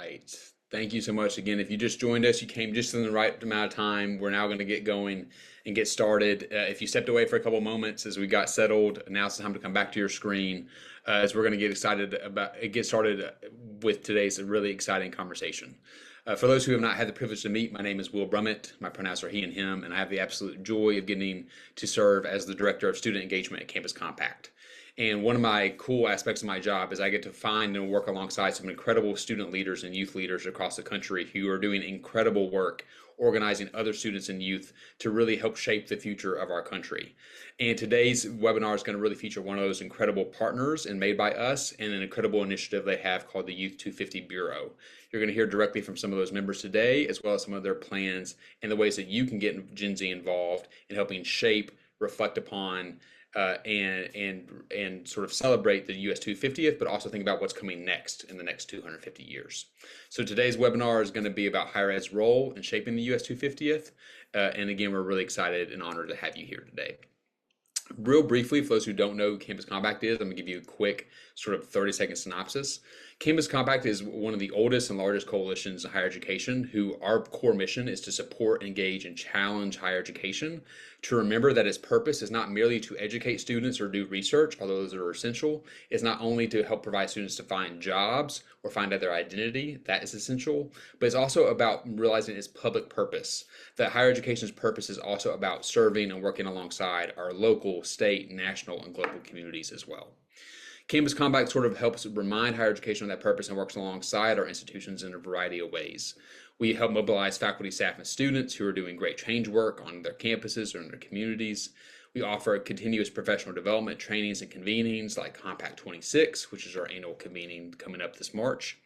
right. Thank you so much again. If you just joined us, you came just in the right amount of time. We're now going to get going and get started. If you stepped away for a couple moments as we got settled, now it's time to come back to your screen as we're going to get started with today's really exciting conversation. For those who have not had the privilege to meet, my name is Will Brummett. My pronouns are he and him, and I have the absolute joy of getting to serve as the Director of Student Engagement at Campus Compact. And one of my cool aspects of my job is I get to find and work alongside some incredible student leaders and youth leaders across the country who are doing incredible work organizing other students and youth to really help shape the future of our country. And today's webinar is going to really feature one of those incredible partners and made by us and an incredible initiative they have called the Youth250 Bureau. You're going to hear directly from some of those members today, as well as some of their plans and the ways that you can get Gen Z involved in helping shape, reflect upon, and sort of celebrate the US 250th, but also think about what's coming next in the next 250 years. So today's webinar is going to be about higher ed's role in shaping the US 250th. And again, we're really excited and honored to have you here today. Real briefly, for those who don't know who Campus Compact is, I'm going to give you a quick sort of 30-second synopsis. Campus Compact is one of the oldest and largest coalitions in higher education who our core mission is to support, engage, and challenge higher education, to remember that its purpose is not merely to educate students or do research, although those are essential. It's not only to help provide students to find jobs or find out their identity, that is essential, but it's also about realizing its public purpose, that higher education's purpose is also about serving and working alongside our local, state, national, and global communities as well. Campus Compact sort of helps remind higher education of that purpose and works alongside our institutions in a variety of ways. We help mobilize faculty, staff, and students who are doing great change work on their campuses or in their communities. We offer continuous professional development trainings and convenings like Compact 26, which is our annual convening coming up this March.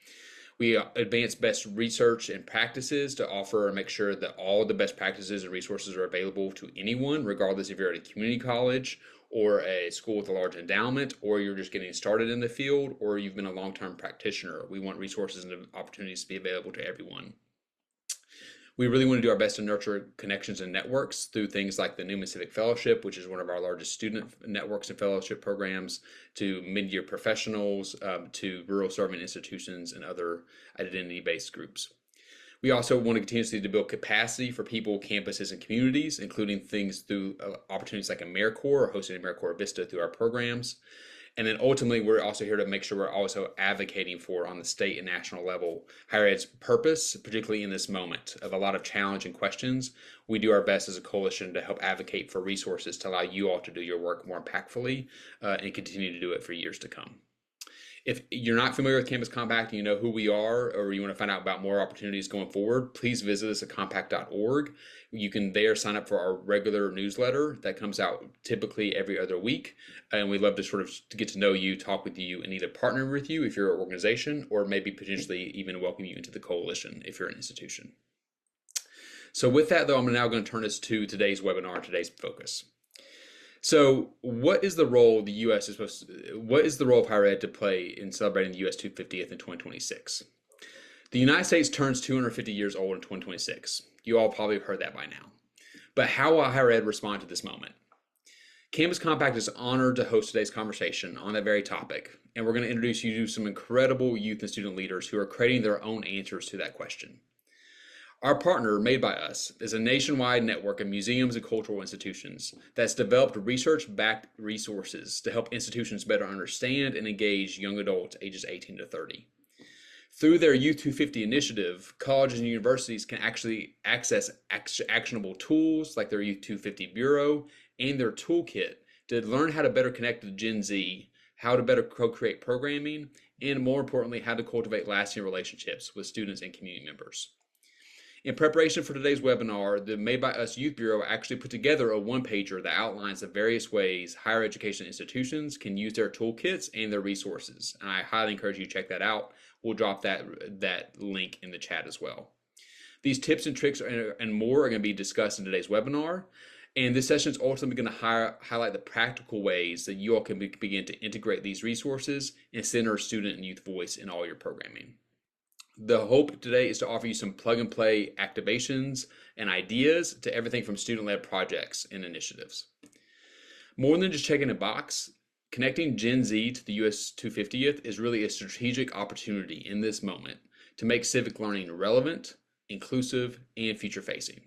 We advance best research and practices to offer and make sure that all the best practices and resources are available to anyone, regardless if you're at a community college or a school with a large endowment, or you're just getting started in the field, or you've been a long-term practitioner. We want resources and opportunities to be available to everyone. We really want to do our best to nurture connections and networks through things like the Newman Civic Fellowship, which is one of our largest student networks and fellowship programs, to mid-year professionals, to rural serving institutions and other identity-based groups. We also want to continuously to build capacity for people, campuses, and communities, including things through opportunities like AmeriCorps or hosting AmeriCorps Vista through our programs. And then ultimately, we're also here to make sure we're also advocating for, on the state and national level, higher ed's purpose, particularly in this moment of a lot of challenge and questions. We do our best as a coalition to help advocate for resources to allow you all to do your work more impactfully and continue to do it for years to come. If you're not familiar with Campus Compact and you know who we are, or you want to find out about more opportunities going forward, please visit us at compact.org. You can there sign up for our regular newsletter that comes out typically every other week. And we'd love to sort of get to know you, talk with you, and either partner with you if you're an organization, or maybe potentially even welcome you into the coalition if you're an institution. So with that, though, I'm now going to turn us to today's webinar, today's focus. So what is the role what is the role of higher ed to play in celebrating the US 250th in 2026? The United States turns 250 years old in 2026. You all probably have heard that by now. But how will higher ed respond to this moment? Campus Compact is honored to host today's conversation on that very topic, and we're going to introduce you to some incredible youth and student leaders who are creating their own answers to that question. Our partner, Made by Us, is a nationwide network of museums and cultural institutions that's developed research-backed resources to help institutions better understand and engage young adults ages 18 to 30. Through their Youth 250 initiative, colleges and universities can actually access actionable tools like their Youth 250 Bureau and their toolkit to learn how to better connect with Gen Z, how to better co-create programming, and more importantly, how to cultivate lasting relationships with students and community members. In preparation for today's webinar, the Made by Us Youth Bureau actually put together a one-pager that outlines the various ways higher education institutions can use their toolkits and their resources. And I highly encourage you to check that out. We'll drop that link in the chat as well. These tips and tricks and more are going to be discussed in today's webinar. And this session is ultimately going to highlight the practical ways that you all can begin to integrate these resources and center student and youth voice in all your programming. The hope today is to offer you some plug and play activations and ideas to everything from student-led projects and initiatives. More than just checking a box, connecting Gen Z to the US 250th is really a strategic opportunity in this moment to make civic learning relevant, inclusive, and future-facing.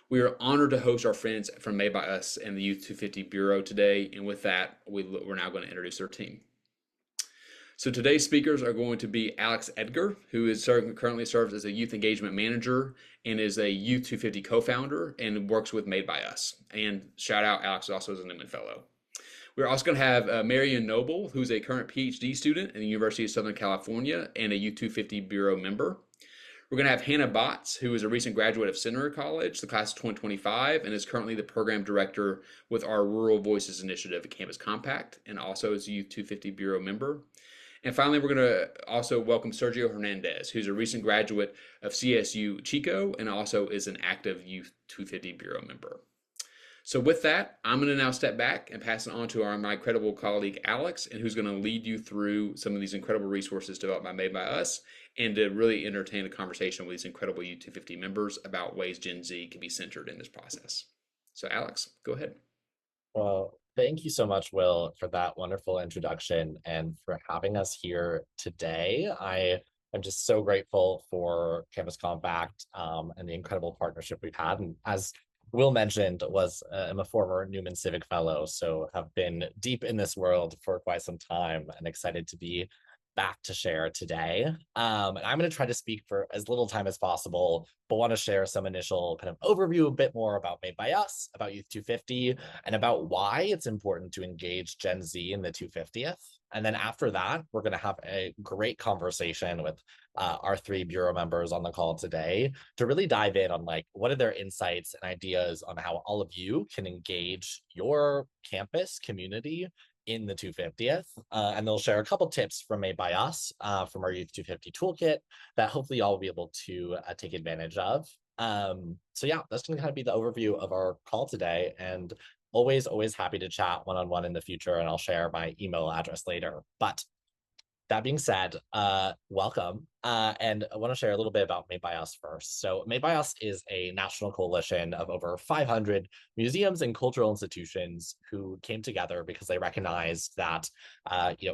We are honored to host our friends from Made by Us and the Youth 250 Bureau today, and with that, we're now going to introduce their team. So today's speakers are going to be Alex Edgar, who currently serves as a youth engagement manager and is a Youth 250 co-founder and works with Made by Us. And shout out, Alex also is a Newman Fellow. We're also going to have Marion Noble, who's a current PhD student at the University of Southern California and a Youth 250 Bureau member. We're going to have Hannah Botts, who is a recent graduate of Centenary College, the class of 2025, and is currently the program director with our Rural Voices Initiative at Campus Compact, and also is a Youth 250 Bureau member. And finally, we're going to also welcome Sergio Hernandez, who's a recent graduate of CSU Chico and also is an active Youth 250 Bureau member. So with that, I'm going to now step back and pass it on to my incredible colleague, Alex, and who's going to lead you through some of these incredible resources developed by Made by Us and to really entertain a conversation with these incredible Youth 250 members about ways Gen Z can be centered in this process. So Alex, go ahead. Well, thank you so much, Will, for that wonderful introduction and for having us here today. I am just so grateful for Campus Compact and the incredible partnership we've had. And as Will mentioned, I'm a former Newman Civic Fellow, so have been deep in this world for quite some time and excited to be back to share today. And I'm going to try to speak for as little time as possible, but want to share some initial kind of overview, a bit more about Made by Us, about Youth 250, and about why it's important to engage Gen Z in the 250th. And then after that, we're going to have a great conversation with our three Bureau members on the call today to really dive in on like, what are their insights and ideas on how all of you can engage your campus community in the 250th. And they'll share a couple tips from Made by Us from our Youth 250 Toolkit that hopefully y'all will be able to take advantage of. So yeah, that's going to kind of be the overview of our call today. And always happy to chat one-on-one in the future, and I'll share my email address later. But that being said, welcome. And I want to share a little bit about Made by Us first. So Made by Us is a national coalition of over 500 museums and cultural institutions who came together because they recognized that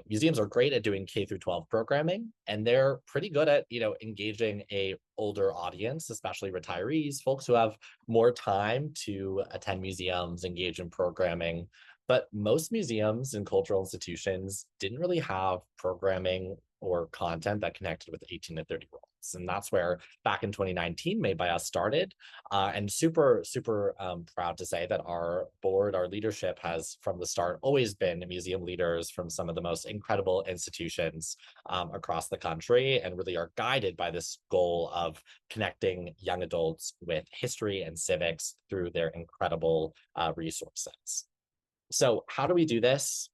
museums are great at doing K through 12 programming, and they're pretty good at engaging a older audience, especially retirees, folks who have more time to attend museums, engage in programming. But most museums and cultural institutions didn't really have programming or content that connected with 18 to 30-year-olds. And that's where back in 2019, Made by Us started. And super proud to say that our board, our leadership has from the start always been museum leaders from some of the most incredible institutions across the country, and really are guided by this goal of connecting young adults with history and civics through their incredible resources. So how do we do this?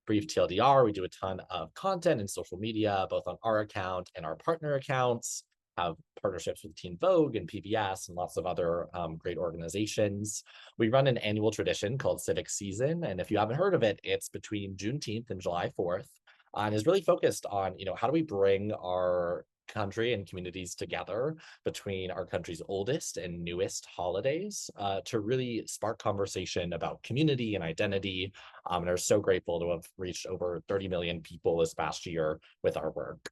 Brief TLDR, we do a ton of content and social media, both on our account and our partner accounts, have partnerships with Teen Vogue and PBS and lots of other great organizations. We run an annual tradition called Civic Season. And if you haven't heard of it, it's between Juneteenth and July 4th, and is really focused on, how do we bring our country and communities together between our country's oldest and newest holidays to really spark conversation about community and identity, and are so grateful to have reached over 30 million people this past year with our work.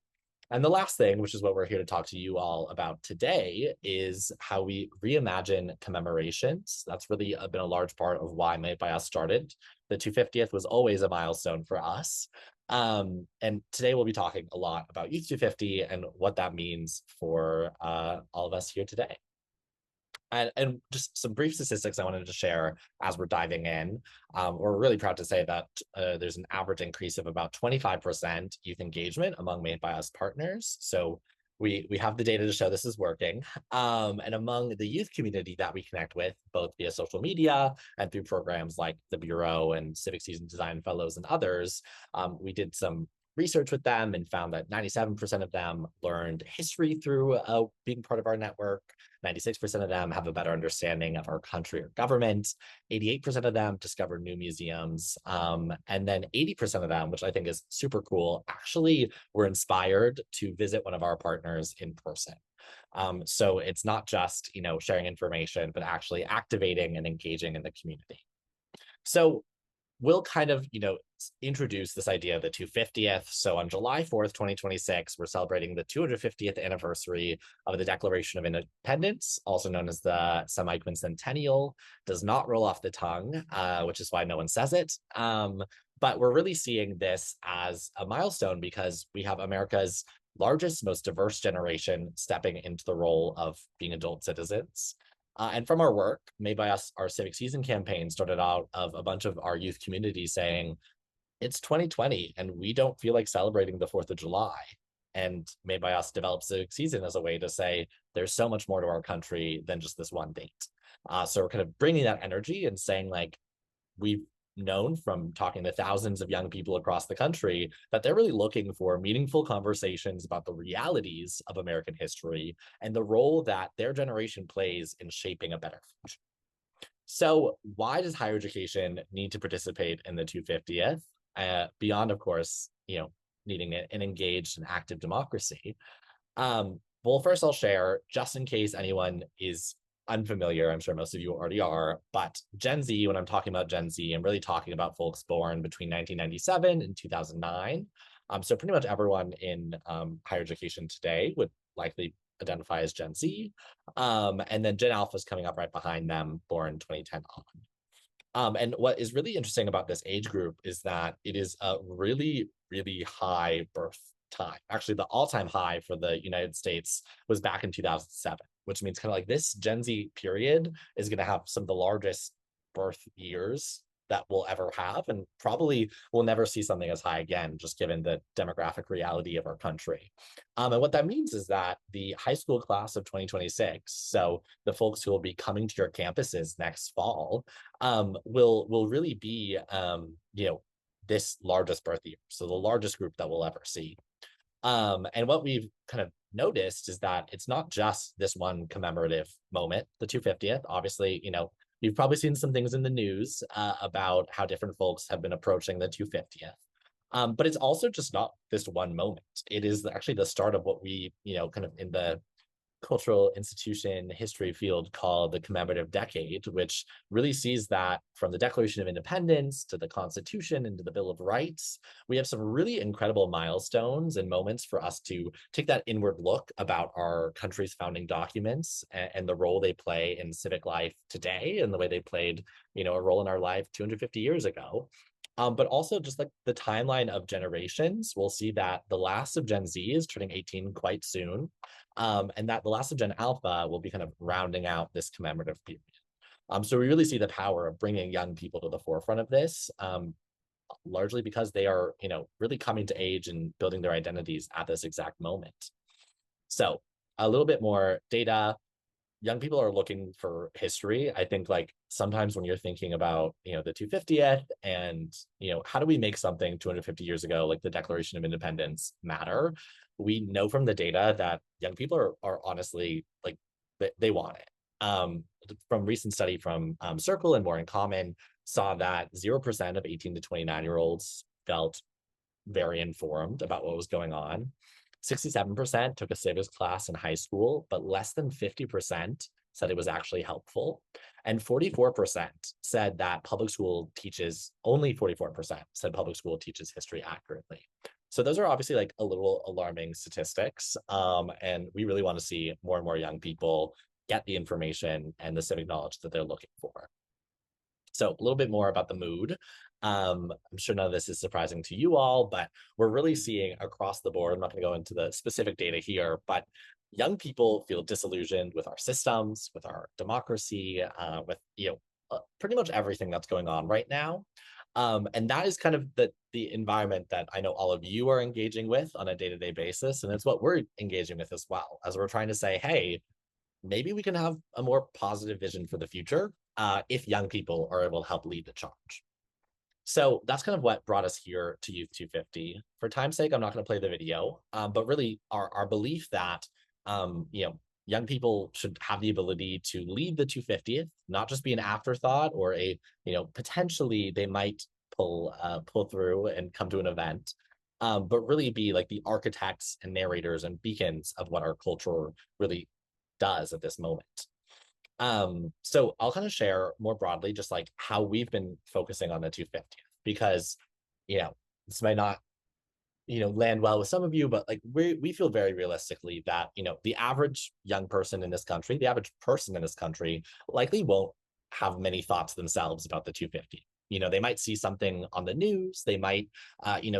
And the last thing, which is what we're here to talk to you all about today, is how we reimagine commemorations. That's really been a large part of why Made by Us started. The 250th was always a milestone for us. And today we'll be talking a lot about Youth 250 and what that means for all of us here today. And just some brief statistics I wanted to share as we're diving in. We're really proud to say that there's an average increase of about 25% youth engagement among Made by Us partners. So we have the data to show this is working. And among the youth community that we connect with, both via social media and through programs like the Bureau and Civic Season Design Fellows and others, we did some research with them and found that 97% of them learned history through being part of our network. 96% of them have a better understanding of our country or government. 88% of them discovered new museums. And then 80% of them, which I think is super cool, actually were inspired to visit one of our partners in person. So it's not just, sharing information, but actually activating and engaging in the community. So we'll kind of, introduce this idea of the 250th. So on July 4th, 2026, we're celebrating the 250th anniversary of the Declaration of Independence, also known as the semi-quincentennial. Does not roll off the tongue, which is why no one says it. But we're really seeing this as a milestone because we have America's largest, most diverse generation stepping into the role of being adult citizens. And from our work, Made by Us, our Civic Season campaign started out of a bunch of our youth community saying, it's 2020 and we don't feel like celebrating the 4th of July. And Made by Us developed Civic Season as a way to say, there's so much more to our country than just this one date. So we're kind of bringing that energy and saying, like, we've known from talking to thousands of young people across the country that they're really looking for meaningful conversations about the realities of American history and the role that their generation plays in shaping a better future. So why does higher education need to participate in the 250th? Beyond, of course, needing an engaged and active democracy. Well, first I'll share, just in case anyone is unfamiliar, I'm sure most of you already are, but Gen Z, when I'm talking about Gen Z, I'm really talking about folks born between 1997 and 2009. So pretty much everyone in higher education today would likely identify as Gen Z. And then Gen Alpha is coming up right behind them, born 2010 on. And what is really interesting about this age group is that it is a really, really high birth time. Actually, the all-time high for the United States was back in 2007, which means kind of like this Gen Z period is going to have some of the largest birth years that we'll ever have, and probably we'll never see something as high again, just given the demographic reality of our country. And what that means is that the high school class of 2026, so the folks who will be coming to your campuses next fall, will really be, this largest birth year, so the largest group that we'll ever see. And what we've kind of noticed is that it's not just this one commemorative moment, the 250th. Obviously, you've probably seen some things in the news about how different folks have been approaching the 250th. But it's also just not this one moment. It is actually the start of what we, kind of in the cultural institution history field called the commemorative decade, which really sees that from the Declaration of Independence to the Constitution and to the Bill of Rights, we have some really incredible milestones and moments for us to take that inward look about our country's founding documents and the role they play in civic life today and the way they played, a role in our life 250 years ago. But also just like the timeline of generations, we'll see that the last of Gen Z is turning 18 quite soon. And that the last of Gen Alpha will be kind of rounding out this commemorative period. So we really see the power of bringing young people to the forefront of this, largely because they are, really coming to age and building their identities at this exact moment. So a little bit more data. Young people are looking for history. I think like sometimes when you're thinking about, the 250th and, how do we make something 250 years ago, like the Declaration of Independence, matter? We know from the data that young people are honestly like, they want it. From recent study from Circle and More in Common saw that 0% of 18 to 29-year-olds felt very informed about what was going on. 67% took a civics class in high school, but less than 50% said it was actually helpful. And 44% said that public school teaches, only 44% said public school teaches history accurately. So those are obviously like a little alarming statistics. And we really want to see more and more young people get the information and the civic knowledge that they're looking for. So a little bit more about the mood. I'm sure none of this is surprising to you all, but we're really seeing across the board, I'm not going to go into the specific data here, but young people feel disillusioned with our systems, with our democracy, with pretty much everything that's going on right now. And that is kind of the environment that I know all of you are engaging with on a day-to-day basis. And it's what we're engaging with as well, as we're trying to say, hey, maybe we can have a more positive vision for the future if young people are able to help lead the charge. So that's kind of what brought us here to Youth 250. For time's sake, I'm not going to play the video, but really our belief that young people should have the ability to lead the 250th, not just be an afterthought or a potentially they might pull through and come to an event, but really be like the architects and narrators and beacons of what our culture really does at this moment. So I'll kind of share more broadly just like how we've been focusing on the 250th. because, you know, this might not, land well with some of you, but like we feel very realistically that, the average young person in this country, the average person in this country likely won't have many thoughts themselves about the 250. They might see something on the news, they might,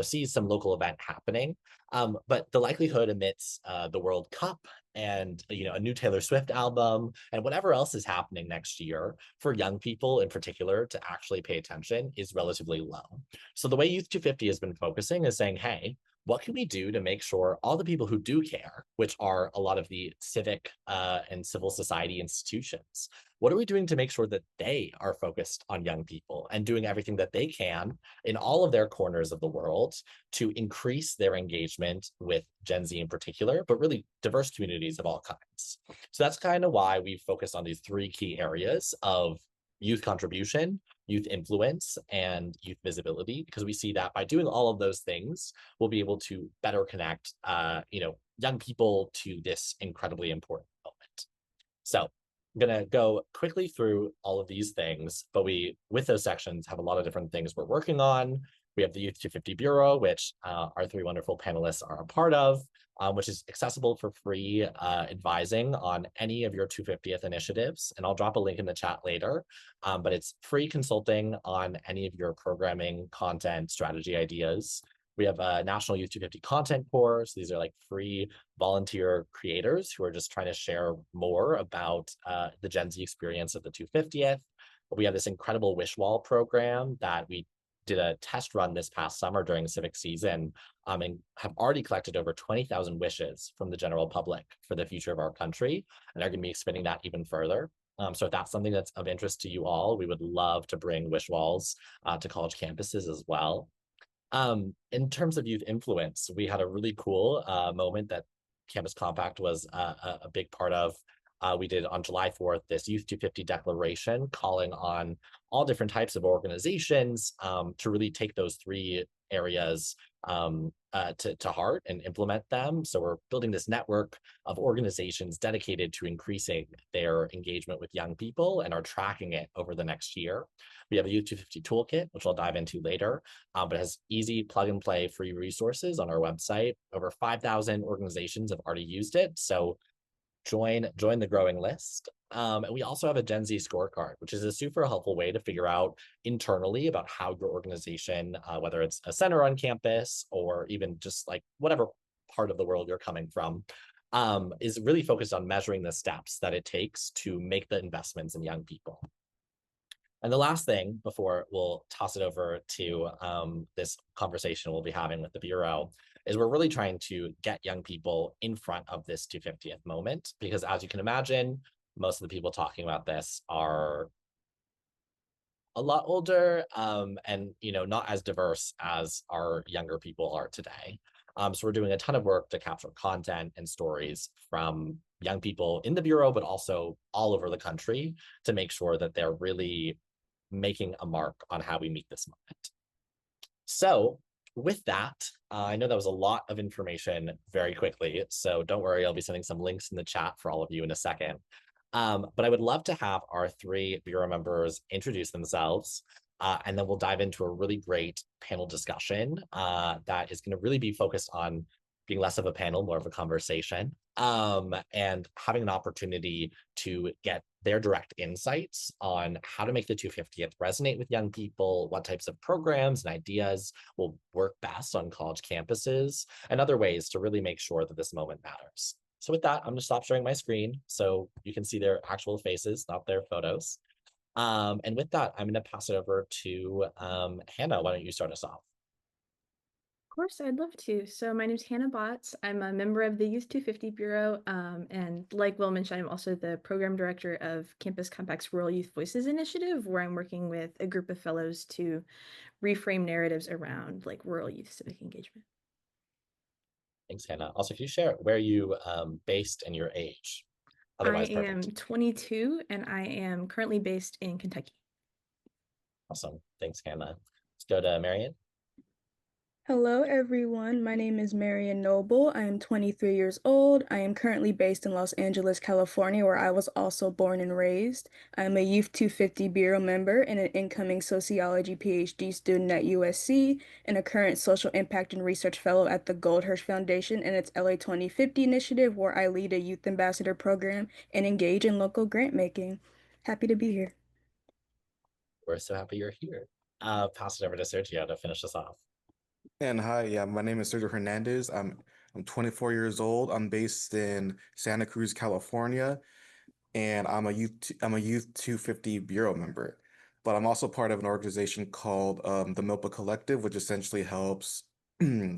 see some local event happening. But the likelihood amidst the World Cup and, a new Taylor Swift album and whatever else is happening next year for young people in particular to actually pay attention is relatively low. So the way Youth 250 has been focusing is saying, hey, what can we do to make sure all the people who do care, which are a lot of the civic and civil society institutions, what are we doing to make sure that they are focused on young people and doing everything that they can in all of their corners of the world to increase their engagement with Gen Z in particular, but really diverse communities of all kinds? So that's kind of why we focus on these three key areas of youth contribution, youth influence, and youth visibility, because we see that by doing all of those things, we'll be able to better connect, young people to this incredibly important moment. So I'm going to go quickly through all of these things, but with those sections, have a lot of different things we're working on. We have the Youth250 Bureau, which our three wonderful panelists are a part of, which is accessible for free advising on any of your 250th initiatives. And I'll drop a link in the chat later, but it's free consulting on any of your programming, content, strategy ideas. We have a National Youth 250 Content Course. These are like free volunteer creators who are just trying to share more about the Gen Z experience of the 250th. We have this incredible wish wall program that we did a test run this past summer during civic season, and have already collected over 20,000 wishes from the general public for the future of our country, and are going to be expanding that even further. So if that's something that's of interest to you all, we would love to bring wish walls to college campuses as well. In terms of youth influence, we had a really cool moment that Campus Compact was a big part of. We did on July 4th this Youth 250 declaration calling on all different types of organizations to really take those three areas to heart and implement them. So we're building this network of organizations dedicated to increasing their engagement with young people and are tracking it over the next year. We have a Youth 250 Toolkit, which I'll dive into later, but it has easy plug and play free resources on our website. Over 5,000 organizations have already used it. So join the growing list. And we also have a Gen Z scorecard, which is a super helpful way to figure out internally about how your organization, whether it's a center on campus or even just like whatever part of the world you're coming from, is really focused on measuring the steps that it takes to make the investments in young people. And the last thing before we'll toss it over to this conversation we'll be having with the Bureau is we're really trying to get young people in front of this 250th moment, because as you can imagine, most of the people talking about this are a lot older and not as diverse as our younger people are today. So we're doing a ton of work to capture content and stories from young people in the Bureau, but also all over the country to make sure that they're really making a mark on how we meet this moment. So with that, I know that was a lot of information very quickly, so don't worry, I'll be sending some links in the chat for all of you in a second. But I would love to have our three Bureau members introduce themselves, and then we'll dive into a really great panel discussion that is going to really be focused on being less of a panel, more of a conversation, and having an opportunity to get their direct insights on how to make the 250th resonate with young people, what types of programs and ideas will work best on college campuses, and other ways to really make sure that this moment matters. So with that, I'm going to stop sharing my screen so you can see their actual faces, not their photos. And with that, I'm going to pass it over to Hannah. Why don't you start us off? Of course, I'd love to. So my name is Hannah Botts. I'm a member of the Youth 250 Bureau, and like Will mentioned, I'm also the program director of Campus Compact's Rural Youth Voices Initiative, where I'm working with a group of fellows to reframe narratives around like rural youth civic engagement. Thanks, Hannah. Also, can you share where you based and your age? I Otherwise, am perfect. 22 and I am currently based in Kentucky. Awesome. Thanks, Hannah. Let's go to Marian. Hello, everyone. My name is Marion Noble. I am 23 years old. I am currently based in Los Angeles, California, where I was also born and raised. I am a Youth250 Bureau member and an incoming sociology PhD student at USC and a current social impact and research fellow at the Goldhirsch Foundation and its LA 2050 initiative, where I lead a youth ambassador program and engage in local grant making. Happy to be here. We're so happy you're here. Pass it over to Sergio to finish us off. And hi, yeah, my name is Sergio Hernandez. I'm 24 years old. I'm based in Santa Cruz, California, and I'm a Youth 250 Bureau member. But I'm also part of an organization called the MILPA Collective, which essentially helps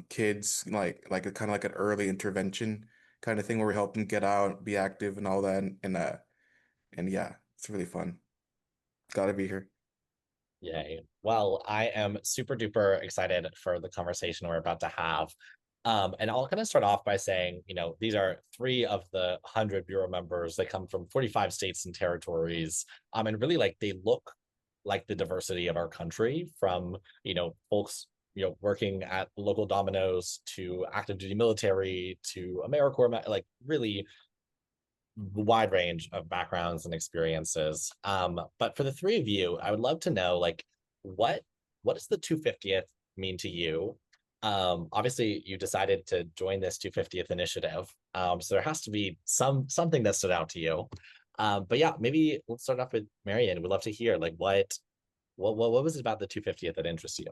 kids like a kind of like an early intervention kind of thing where we help them get out, be active, and all that. And yeah, it's really fun. Gotta be here. Yay. Well, I am super duper excited for the conversation we're about to have. And I'll kind of start off by saying, these are 3 of the 100 Bureau members. They come from 45 states and territories. And really they look like the diversity of our country from, folks, working at local Domino's to active duty military to AmeriCorps, like really wide range of backgrounds and experiences. But for the 3 of you, I would love to know, what does the 250th mean to you? Obviously, you decided to join this 250th initiative, so there has to be something that stood out to you. But yeah, maybe let's start off with Marion. We'd love to hear what was it about the 250th that interests you?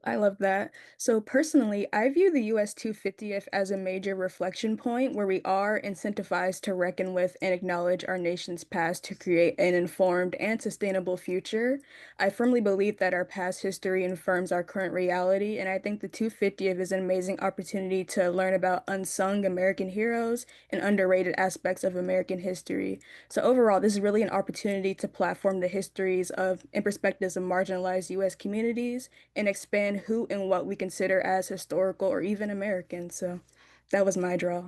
I love that. So personally, I view the US 250th as a major reflection point where we are incentivized to reckon with and acknowledge our nation's past to create an informed and sustainable future. I firmly believe that our past history informs our current reality, and I think the 250th is an amazing opportunity to learn about unsung American heroes and underrated aspects of American history. So overall, this is really an opportunity to platform the histories of and perspectives of marginalized US communities and expand who and what we consider as historical or even American. So that was my draw.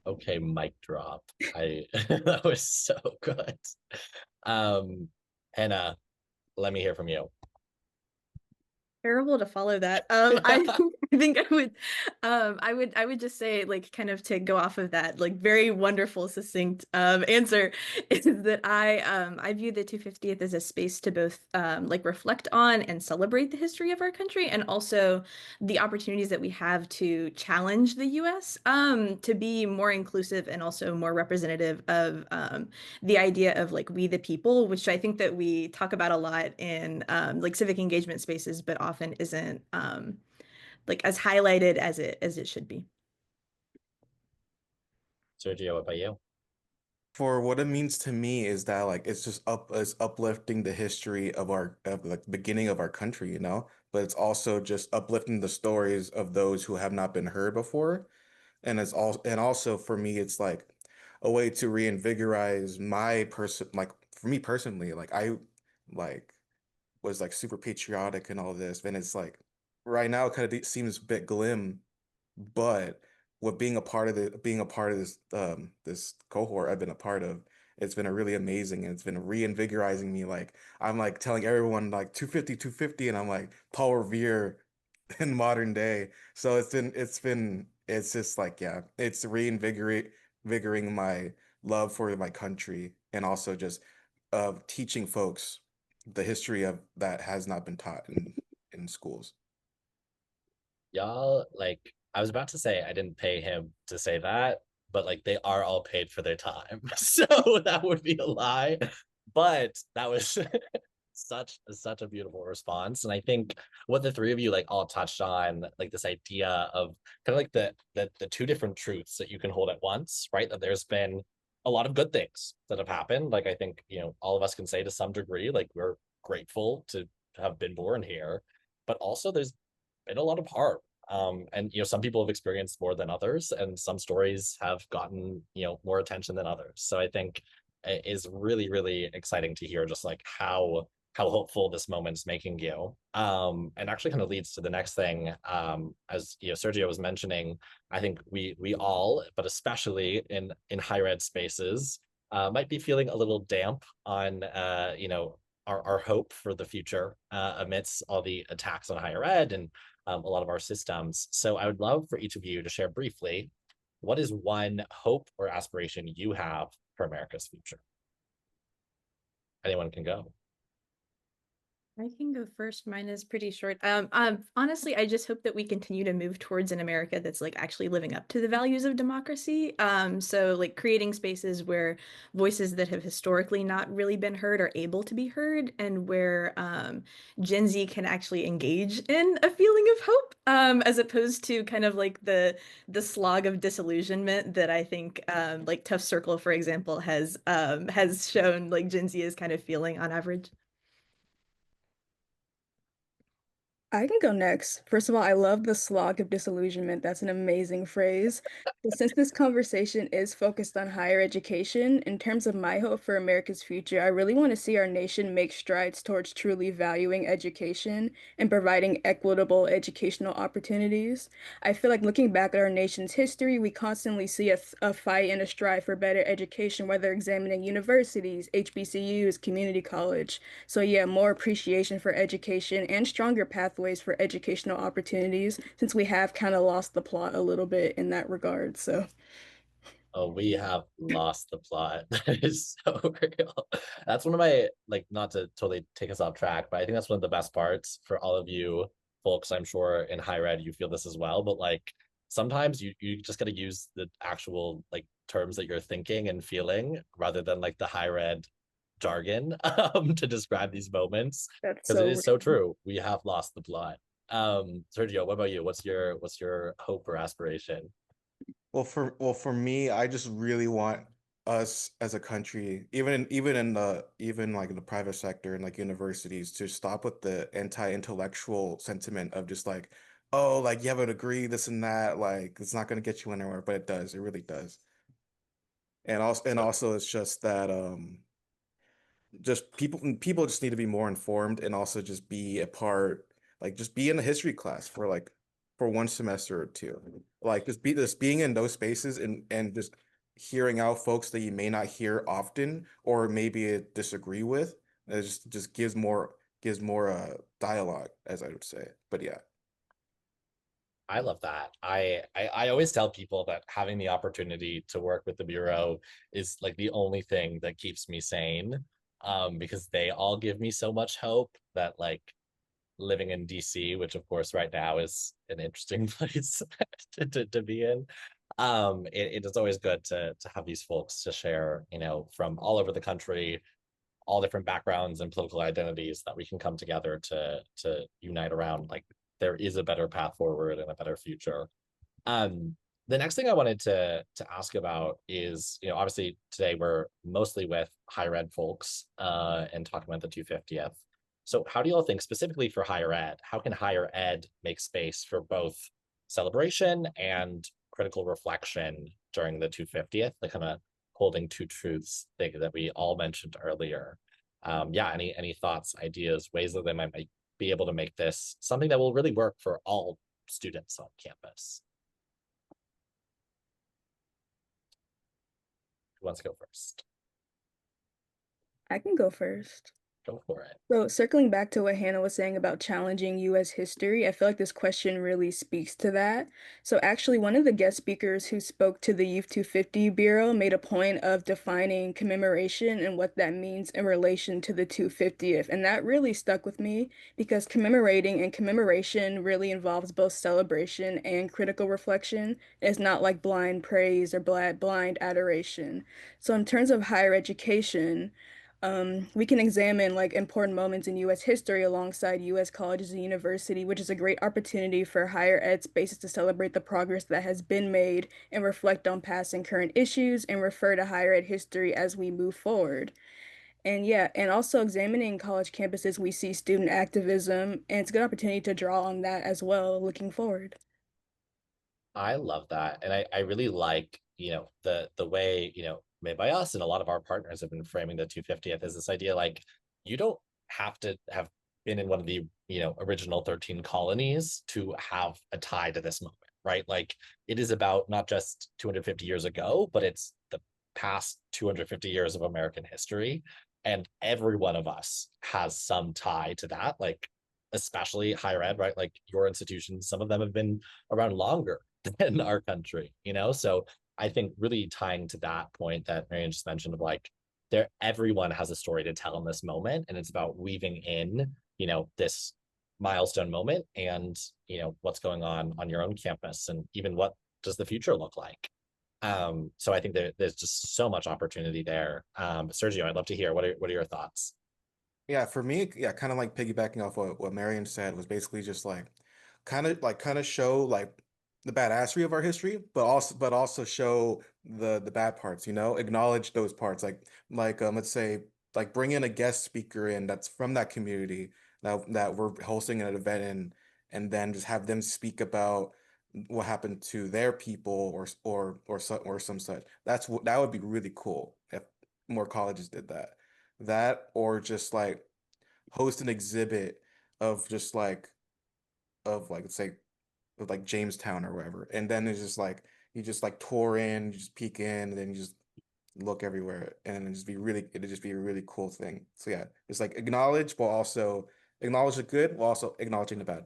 Okay, mic drop. That was so good. Hannah, let me hear from you. Terrible to follow that. I think I would just say, like, kind of to go off of that, like, very wonderful, succinct answer is that I view the 250th as a space to both like reflect on and celebrate the history of our country, and also the opportunities that we have to challenge the US to be more inclusive and also more representative of the idea of like we the people, which I think that we talk about a lot in like civic engagement spaces, but often isn't like as highlighted as it should be. Sergio, what about you? For what it means to me is that it's uplifting the history of like the beginning of our country, but it's also just uplifting the stories of those who have not been heard before. And also for me it's like a way to reinvigorize my person, like for me personally, like I like was like super patriotic and all this, and it's like right now it kind of seems a bit glim, but with being a part of this cohort I've been a part of, it's been a really amazing, and it's been reinvigorizing me. Like I'm like telling everyone like 250, and I'm like Paul Revere in modern day. So it's just like, yeah, it's vigoring my love for my country, and also just teaching folks the history of that has not been taught in schools. Y'all, I was about to say I didn't pay him to say that, but they are all paid for their time. So that would be a lie. But that was such a beautiful response. And I think what the 3 of you all touched on, this idea of kind of the 2 different truths that you can hold at once, right? That there's been a lot of good things that have happened. I think, all of us can say to some degree, we're grateful to have been born here, but also there's been a lot of harm. And some people have experienced more than others, and some stories have gotten more attention than others. So I think it is really, really exciting to hear just how hopeful this moment's making you. And actually kind of leads to the next thing. As Sergio was mentioning, I think we all, but especially in higher ed spaces, might be feeling a little damp on our hope for the future amidst all the attacks on higher ed and a lot of our systems. So I would love for each of you to share briefly, what is one hope or aspiration you have for America's future? Anyone can go. I can go first. Mine is pretty short. Honestly, I just hope that we continue to move towards an America that's like actually living up to the values of democracy. So like creating spaces where voices that have historically not really been heard are able to be heard, and where Gen Z can actually engage in a feeling of hope, as opposed to kind of like the slog of disillusionment that I think like Tough Circle, for example, has shown like Gen Z is kind of feeling on average. I can go next. First of all, I love the slog of disillusionment. That's an amazing phrase. But since this conversation is focused on higher education, in terms of my hope for America's future, I really want to see our nation make strides towards truly valuing education and providing equitable educational opportunities. I feel like looking back at our nation's history, we constantly see a fight and a strive for better education, whether examining universities, HBCUs, community college. So yeah, more appreciation for education and stronger pathways for educational opportunities since we have kind of lost the plot a little bit in that regard. So Oh, we have lost the plot. That is so real. That's one of my, like, not to totally take us off track, but I think that's one of the best parts for all of you folks. I'm sure in higher ed you feel this as well, but like sometimes you just got to use the actual like terms that you're thinking and feeling rather than like the higher ed jargon to describe these moments, that's because it so is so real. true. We have lost the plot. Sergio, what about you? What's your hope or aspiration? For me, I just really want us as a country, even like in the private sector and like universities, to stop with the anti-intellectual sentiment of just like, oh, like you have a degree, this and that, like it's not gonna get you anywhere, but it does, it really does. And also it's just that just people just need to be more informed and also just be a part, like just be in a history class for one semester or two, like just being in those spaces and just hearing out folks that you may not hear often or maybe disagree with. It just gives more dialogue, as I would say. But yeah. I love that. I always tell people that having the opportunity to work with the Bureau is like the only thing that keeps me sane. Because they all give me so much hope that like living in DC, which of course right now is an interesting place to be in. It is always good to have these folks to share, from all over the country, all different backgrounds and political identities, that we can come together to unite around like there is a better path forward and a better future. Um, the next thing I wanted to ask about is, obviously today we're mostly with higher ed folks and talking about the 250th. So how do you all think specifically for higher ed, how can higher ed make space for both celebration and critical reflection during the 250th, the kind of holding two truths thing that we all mentioned earlier? Yeah, any thoughts, ideas, ways that they might be able to make this something that will really work for all students on campus? Who wants to go first? I can go first. Go for it. So, circling back to what Hannah was saying about challenging US history, I feel like this question really speaks to that. So, actually, one of the guest speakers who spoke to the Youth 250 Bureau made a point of defining commemoration and what that means in relation to the 250th. And that really stuck with me because commemorating and commemoration really involves both celebration and critical reflection. It's not like blind praise or blind adoration. So, in terms of higher education, we can examine like important moments in U.S. history alongside U.S. colleges and university, which is a great opportunity for higher ed spaces to celebrate the progress that has been made and reflect on past and current issues and refer to higher ed history as we move forward. And yeah, and also examining college campuses, we see student activism, and it's a good opportunity to draw on that as well, looking forward. I love that. And I really like, the way, made by us and a lot of our partners have been framing the 250th is this idea like you don't have to have been in one of the, original 13 colonies to have a tie to this moment, right? Like it is about not just 250 years ago, but it's the past 250 years of American history. And every one of us has some tie to that. Like especially higher ed, right? Like your institutions, some of them have been around longer than our country, you know? So I think really tying to that point that Marian just mentioned of like, everyone has a story to tell in this moment. And it's about weaving in, you know, this milestone moment and, you know, what's going on your own campus and even what does the future look like. So I think there's just so much opportunity there. Sergio, I'd love to hear what are your thoughts? Yeah, for me, yeah, kind of like piggybacking off what Marion said was basically just like kind of show like the badassery of our history, but also show the bad parts, you know, acknowledge those parts. Like let's say like bring in a guest speaker in that's from that community that we're hosting an event in, and then just have them speak about what happened to their people or some such. That would be really cool if more colleges did that. That or just like host an exhibit of just like let's say of like Jamestown or wherever, and then it's just like you just like tour in, you just peek in, and then you just look everywhere, and it'd just be a really cool thing. So yeah, it's like acknowledge, but also acknowledge the good while also acknowledging the bad.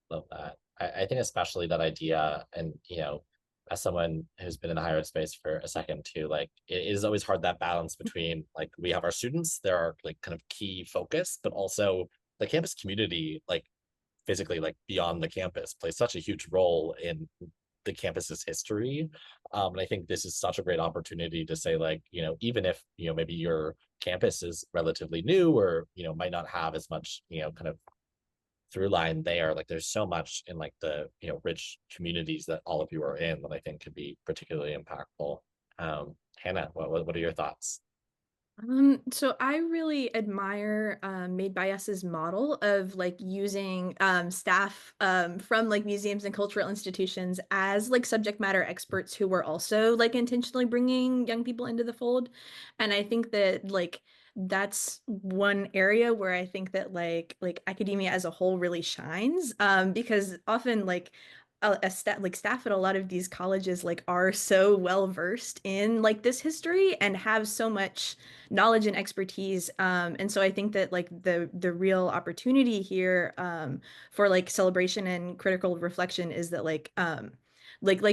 Love that. I think especially that idea, and you know, as someone who's been in the higher ed space for a second too, like it is always hard that balance between like we have our students, there are like kind of key focus, but also the campus community, like physically, like beyond the campus, plays such a huge role in the campus's history. And I think this is such a great opportunity to say, like, you know, even if, you know, maybe your campus is relatively new or, you know, might not have as much, you know, kind of through line there, like there's so much in like the, you know, rich communities that all of you are in that I think could be particularly impactful. Hannah, what are your thoughts? So I really admire Made by Us's model of like using staff from like museums and cultural institutions as like subject matter experts who were also like intentionally bringing young people into the fold. And I think that like that's one area where I think that like academia as a whole really shines because often like staff at a lot of these colleges like are so well versed in like this history and have so much knowledge and expertise. And so I think that like the real opportunity here for like celebration and critical reflection is that like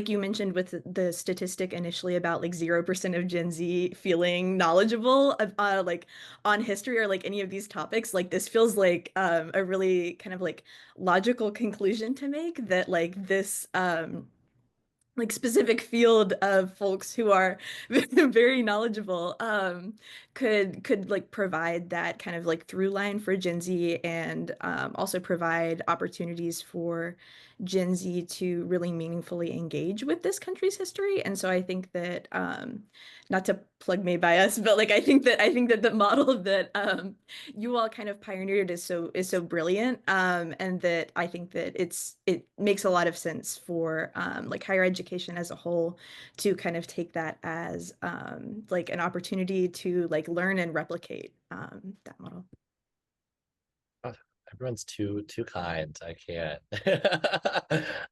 you mentioned with the statistic initially about like 0% of Gen Z feeling knowledgeable of, like on history or like any of these topics, like this feels like a really kind of like logical conclusion to make that like this like specific field of folks who are very knowledgeable could like provide that kind of like through line for Gen Z and also provide opportunities for Gen Z to really meaningfully engage with this country's history. And so I think that not to plug Made by Us, but like I think that the model that you all kind of pioneered is so brilliant, and that I think that it makes a lot of sense for like higher education as a whole to kind of take that as like an opportunity to like learn and replicate that model. Oh, everyone's too kind. I can't.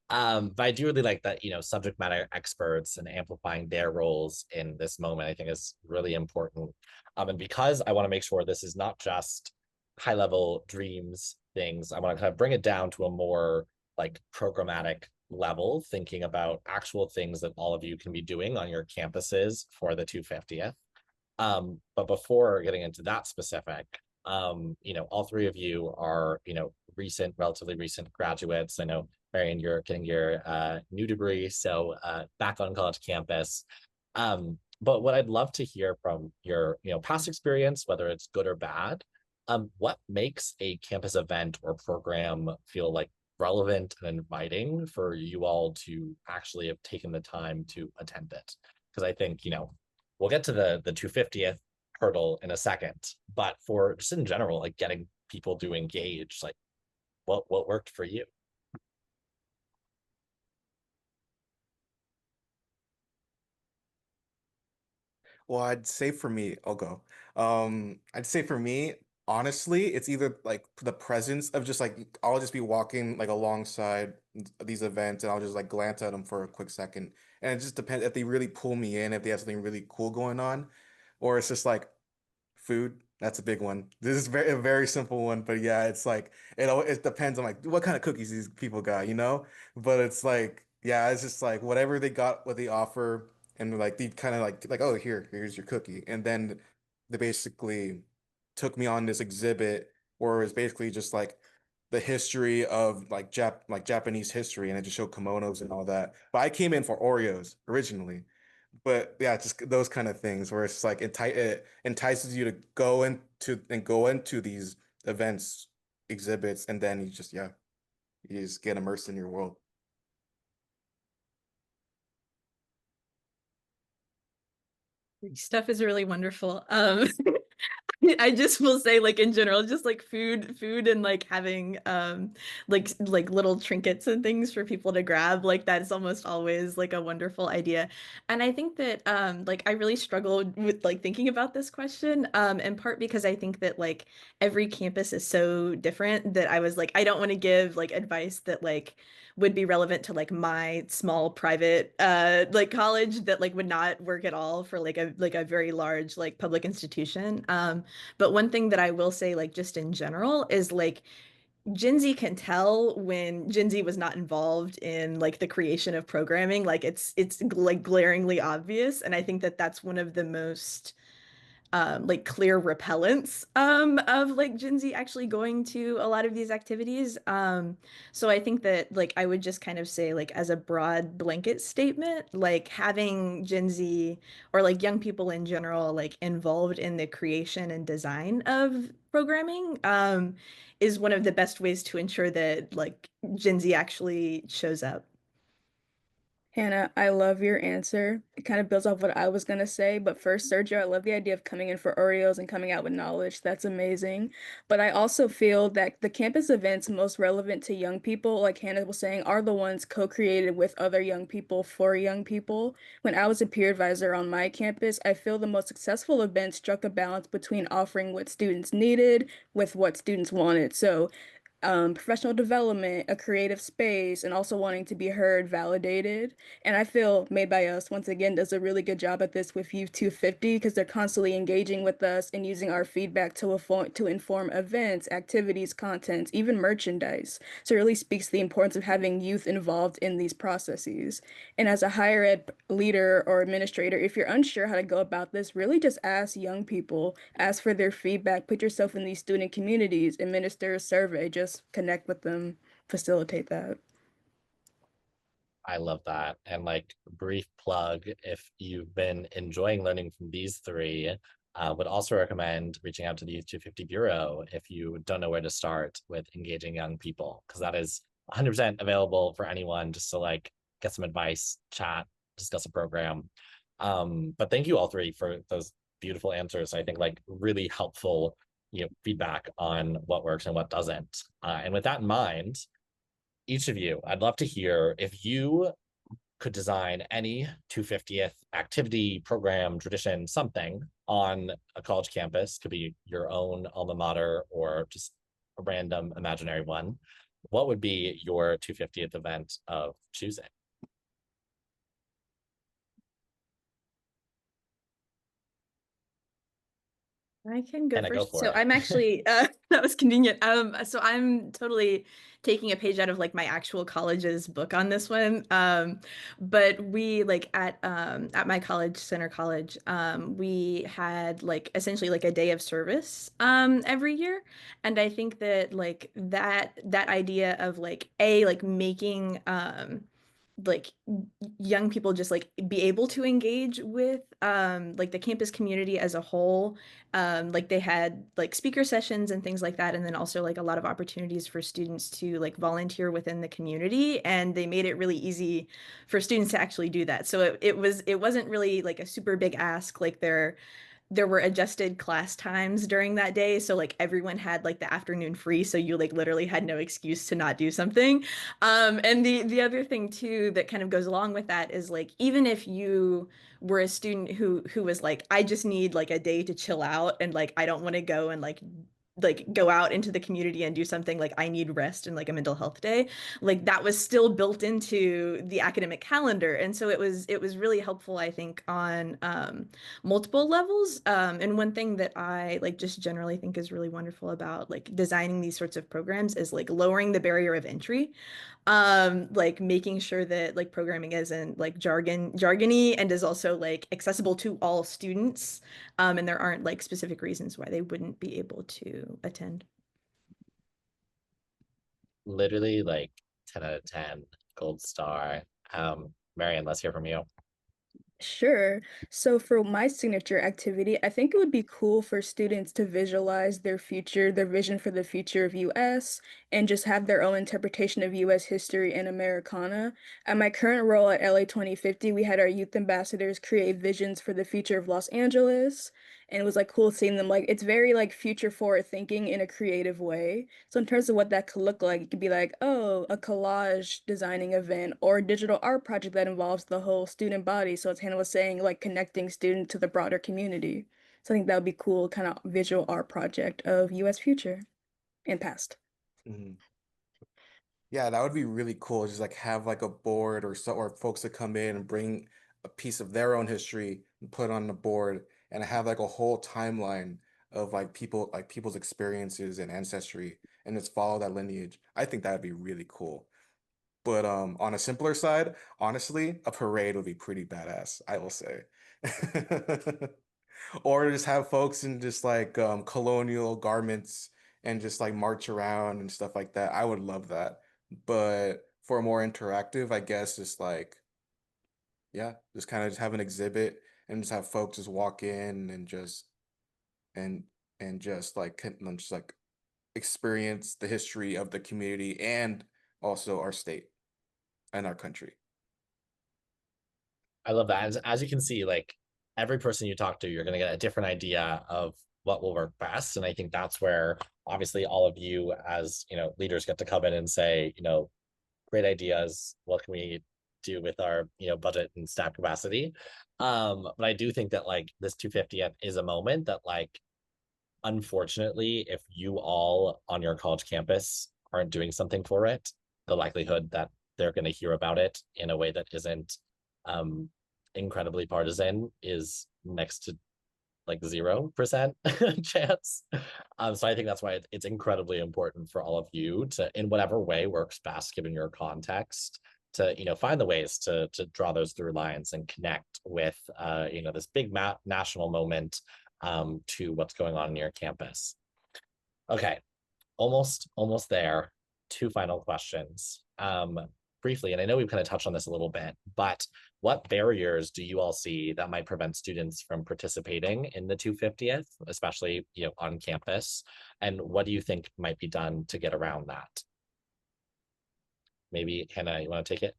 But I do really like that, you know, subject matter experts and amplifying their roles in this moment, I think is really important. And because I want to make sure this is not just high level dreams things, I want to kind of bring it down to a more like programmatic level, thinking about actual things that all of you can be doing on your campuses for the 250th. But before getting into that specific, you know, all three of you are, you know, relatively recent graduates. I know, Marion, you're getting your new degree, so back on college campus. But what I'd love to hear from your, you know, past experience, whether it's good or bad, what makes a campus event or program feel like relevant and inviting for you all to actually have taken the time to attend it? Because I think, you know, we'll get to the 250th hurdle in a second, but for just in general, like getting people to engage, like what worked for you? Well, I'd say for me, I'll go. I'd say for me, honestly, it's either like the presence of just like I'll just be walking like alongside these events and I'll just like glance at them for a quick second. And it just depends if they really pull me in, if they have something really cool going on, or it's just like food. That's a big one. This is a very simple one, but yeah, it's like it depends on like what kind of cookies these people got, you know? But it's like yeah, it's just like whatever they got, what they offer, and like they kind of like oh here's your cookie, and then they basically took me on this exhibit where it's basically just like the history of like Japanese history, and it just showed kimonos and all that. But I came in for Oreos originally. But yeah, just those kind of things where it's like it entices you to go into these events, exhibits, and then you just get immersed in your world. Stuff is really wonderful. I just will say, like in general, just like food and like having like little trinkets and things for people to grab, like that's almost always like a wonderful idea. And I think that like I really struggled with like thinking about this question, in part because I think that like every campus is so different that I was like, I don't want to give like advice that like would be relevant to like my small private like college that like would not work at all for like a very large like public institution. But one thing that I will say, like just in general, is like Gen Z can tell when Gen Z was not involved in like the creation of programming. Like like glaringly obvious, and I think that that's one of the most like clear repellents of like Gen Z actually going to a lot of these activities. So I think that like I would just kind of say like as a broad blanket statement, like having Gen Z or like young people in general like involved in the creation and design of programming is one of the best ways to ensure that like Gen Z actually shows up. Hannah, I love your answer. It kind of builds off what I was gonna say, but first, Sergio, I love the idea of coming in for Oreos and coming out with knowledge. That's amazing. But I also feel that the campus events most relevant to young people, like Hannah was saying, are the ones co-created with other young people for young people. When I was a peer advisor on my campus, I feel the most successful events struck a balance between offering what students needed with what students wanted. So professional development, a creative space, and also wanting to be heard, validated. And I feel Made by Us, once again, does a really good job at this with Youth 250 because they're constantly engaging with us and using our feedback to inform events, activities, contents, even merchandise. So it really speaks to the importance of having youth involved in these processes. And as a higher ed leader or administrator, if you're unsure how to go about this, really just ask young people, ask for their feedback, put yourself in these student communities, administer a survey, just connect with them, facilitate that. I love that. And like brief plug, if you've been enjoying learning from these three, would also recommend reaching out to the Youth 250 Bureau if you don't know where to start with engaging young people, because that is 100% available for anyone just to like get some advice, chat, discuss a program. But thank you all three for those beautiful answers. I think like really helpful, feedback on what works and what doesn't. And with that in mind, each of you, I'd love to hear if you could design any 250th activity, program, tradition, something on a college campus, could be your own alma mater or just a random imaginary one. What would be your 250th event of choosing? I can go And I go first. for So it. I'm actually that was convenient. So I'm totally taking a page out of like my actual college's book on this one. But we like at my college, Center College, we had like essentially like a day of service every year. And I think that like that idea of like like making like young people just like be able to engage with like the campus community as a whole, like they had like speaker sessions and things like that, and then also like a lot of opportunities for students to like volunteer within the community, and they made it really easy for students to actually do that. So it wasn't really like a super big ask. Like there were adjusted class times during that day, so like everyone had like the afternoon free, so you like literally had no excuse to not do something. And the other thing too that kind of goes along with that is like even if you were a student who was like I just need like a day to chill out and like I don't want to go and like go out into the community and do something like I need rest and like a mental health day, like that was still built into the academic calendar. And so it was really helpful, I think, on multiple levels. And one thing that I like just generally think is really wonderful about like designing these sorts of programs is like lowering the barrier of entry, like making sure that like programming isn't like jargony and is also like accessible to all students, and there aren't like specific reasons why they wouldn't be able to attend. Literally like 10 out of 10, gold star. Marian, let's hear from you. Sure. So for my signature activity, I think it would be cool for students to visualize their future, their vision for the future of US, and just have their own interpretation of US history and Americana. At my current role at LA 2050, we had our youth ambassadors create visions for the future of Los Angeles. And it was like cool seeing them like it's very like future forward thinking in a creative way. So in terms of what that could look like, it could be like, oh, a collage designing event or a digital art project that involves the whole student body. So as Hannah was saying, like connecting student to the broader community. So I think that would be cool, kind of visual art project of US future and past. Mhm. Yeah, that would be really cool. Just like have like a board or so, or folks that come in and bring a piece of their own history and put on the board, and have like a whole timeline of like people's experiences and ancestry, and just follow that lineage. I think that'd be really cool. But on a simpler side, honestly, a parade would be pretty badass, I will say. Or just have folks in just like colonial garments and just like march around and stuff like that. I would love that. But for a more interactive, I guess just like, yeah, just kind of just have an exhibit and just have folks just walk in and and just like just like experience the history of the community and also our state and our country. I love that. As you can see, like every person you talk to, you're going to get a different idea of what will work best. And I think that's where obviously all of you as, leaders get to come in and say, great ideas. What can we do with our, budget and staff capacity? But I do think that like this 250th is a moment that like, unfortunately, if you all on your college campus aren't doing something for it, the likelihood that they're going to hear about it in a way that isn't um, incredibly partisan is next to like 0% chance. So I think that's why it's incredibly important for all of you to, in whatever way works best given your context, to find the ways to draw those through lines and connect with this big national moment to what's going on in your campus. Okay, almost there. Two final questions. Briefly, and I know we've kind of touched on this a little bit, but what barriers do you all see that might prevent students from participating in the 250th, especially on campus? And what do you think might be done to get around that? Maybe Hannah, you want to take it?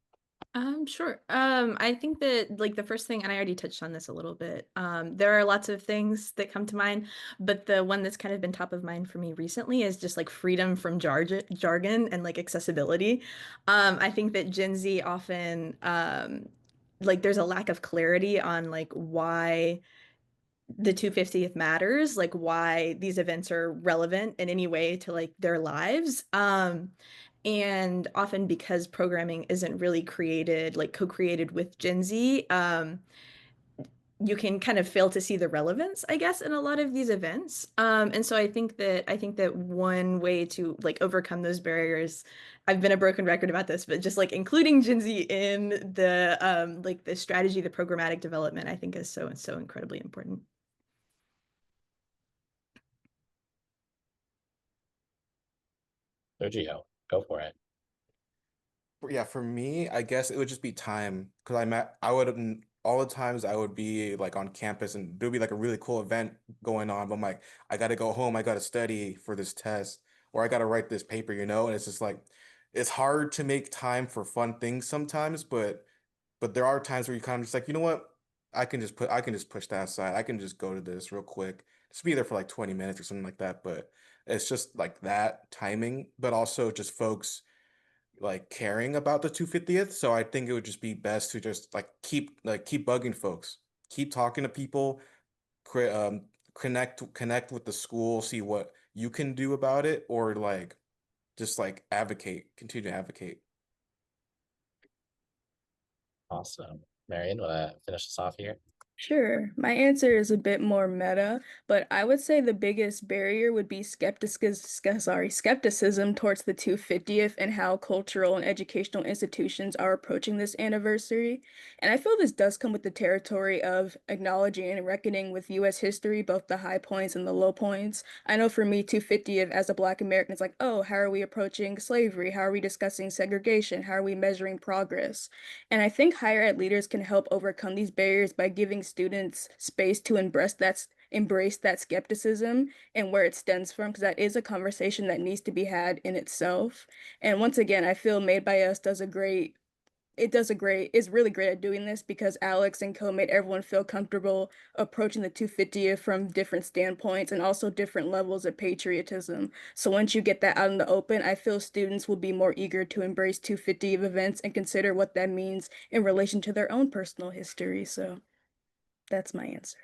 Sure. I think that like the first thing, and I already touched on this a little bit, there are lots of things that come to mind, but the one that's kind of been top of mind for me recently is just like freedom from jargon and like accessibility. I think that Gen Z often, like there's a lack of clarity on like why the 250th matters, like why these events are relevant in any way to like their lives. And often because programming isn't really created, like co-created with Gen Z, you can kind of fail to see the relevance, I guess, in a lot of these events. And so I think that one way to like overcome those barriers, I've been a broken record about this, but just like including Gen Z in the like the strategy, the programmatic development, I think is so incredibly important. Sergio, go for it. Yeah, for me, I guess it would just be time because I would all the times I would be like on campus and there'd be like a really cool event going on, but I'm like, I gotta go home, I gotta study for this test, or I gotta write this paper, and it's just like it's hard to make time for fun things sometimes, but there are times where you kind of just like, you know what? I can just push that aside. I can just go to this real quick. Just be there for like 20 minutes or something like that. But it's just like that timing, but also just folks like caring about the 250th. So I think it would just be best to just keep bugging folks, keep talking to people, cre connect with the school, see what you can do about it, or like just like continue to advocate? Awesome. Marion, want to finish us off here? Sure. My answer is a bit more meta, but I would say the biggest barrier would be skepticism towards the 250th and how cultural and educational institutions are approaching this anniversary. And I feel this does come with the territory of acknowledging and reckoning with US history, both the high points and the low points. I know for me, 250th as a Black American, it's like, oh, how are we approaching slavery? How are we discussing segregation? How are we measuring progress? And I think higher ed leaders can help overcome these barriers by giving students space to embrace that skepticism and where it stems from, because that is a conversation that needs to be had in itself. And once again, I feel Made by Us is really great at doing this because Alex and Co made everyone feel comfortable approaching the 250th from different standpoints and also different levels of patriotism. So once you get that out in the open, I feel students will be more eager to embrace 250th events and consider what that means in relation to their own personal history. So that's my answer.